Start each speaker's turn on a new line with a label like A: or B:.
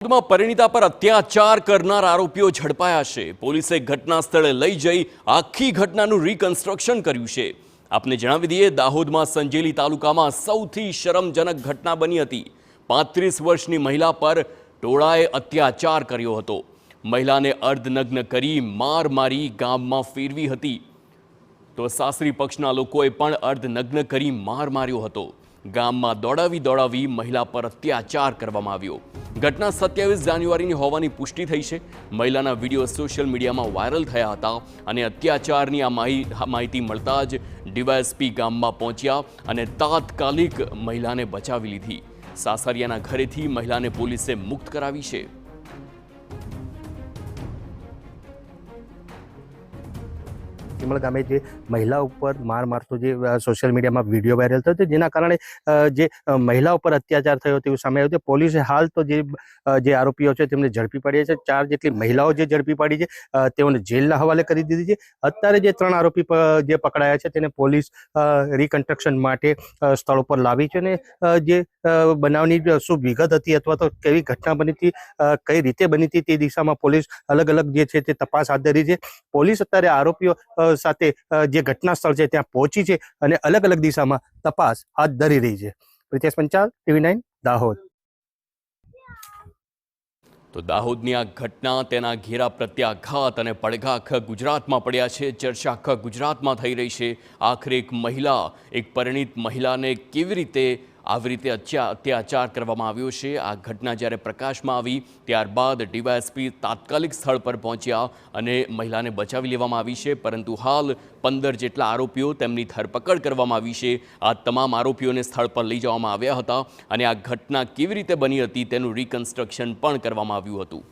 A: દાહોદમાં પરિણીતા પર અત્યાચાર કરનાર આરોપીઓ ઝડપાયા છે। પોલીસે ઘટના સ્થળે લઈ જઈ આખી ઘટનાનું રીકન્સ્ટ્રક્શન કર્યું છે। આપને જણાવી દઈએ, દાહોદમાં સંજેલી તાલુકામાં સૌથી શરમજનક ઘટના બની હતી। 35 વર્ષની મહિલા પર ટોળાએ અત્યાચાર કર્યો હતો। મહિલાને અર્ધનગ્ન કરી માર મારી ગામમાં ફેરવી હતી। તો સાસરી પક્ષના લોકોએ પણ અર્ધનગ્ન કરી માર માર્યો હતો। ગામમાં દોડાવી મહિલા પર અત્યાચાર કરવામાં આવ્યો। ઘટના 27 જાન્યુઆરીની હોવાની પુષ્ટિ થઈ છે। મહિલાના વિડીયો સોશિયલ મીડિયામાં વાયરલ થયા હતા અને અત્યાચારની આ માહિતી મળતા જ ડીવાયએસપી ગામમાં પહોંચ્યા અને તાત્કાલિક મહિલાને બચાવી લીધી। સાસરિયાના ઘરેથી મહિલાને પોલીસે મુક્ત કરાવી છે।
B: ટીમળ ગામે જે મહિલા ઉપર માર મારતો જે સોશિયલ મીડિયામાં વિડીયો વાયરલ થયો હતો, જેના કારણે જે મહિલા ઉપર અત્યાચાર થયો તેવું સામે આવ્યું છે। પોલીસે હાલ તો જે આરોપીઓ છે તેમને ઝડપી પાડ્યા છે। 4 જેટલી મહિલાઓ જે ઝડપી પાડી છે તેઓને જેલના હવાલે કરી દીધી છે। અત્યારે જે 3 આરોપી જે પકડાયા છે તેને પોલીસ રિકન્સ્ટ્રક્શન માટે સ્થળ ઉપર લાવી છે અને જે બનાવની શું વિગત હતી અથવા તો કેવી ઘટના બની હતી, કઈ રીતે બની હતી, તે દિશામાં પોલીસ અલગ જે છે તે તપાસ હાથ ધરી છે। પોલીસ અત્યારે આરોપીઓ સાથે જે ઘટના સ્થળ છે ત્યાં પહોંચી છે અને અલગ દિશામાં તપાસ હાથ ધરી રહી છે। પ્રિતેશ પંચાલ, TV9 દાહોદ।
A: તો દાહોદની આ ઘટના, તેના ઘેરા પ્રત્યાઘાત અને પડઘા આખા ગુજરાતમાં પડ્યા છે। ચર્ચા આખા ગુજરાતમાં થઈ રહી છે। આખરે એક મહિલા, એક પરિણીત મહિલાને કેવી રીતે આવી રીતે અત્યાચાર કરવામાં આવ્યો છે। આ ઘટના જ્યારે પ્રકાશમાં આવી ત્યારબાદ ડીવાયએસપી તાત્કાલિક સ્થળ પર પહોંચ્યા અને મહિલાને બચાવી લેવામાં આવી છે। પરંતુ હાલ 15 જેટલા આરોપીઓ, તેમની ધરપકડ કરવામાં આવી છે। આ તમામ આરોપીઓને સ્થળ પર લઈ જવામાં આવ્યા હતા અને આ ઘટના કેવી રીતે બની હતી તેનું રિકન્સ્ટ્રક્શન પણ કરવામાં આવ્યું હતું।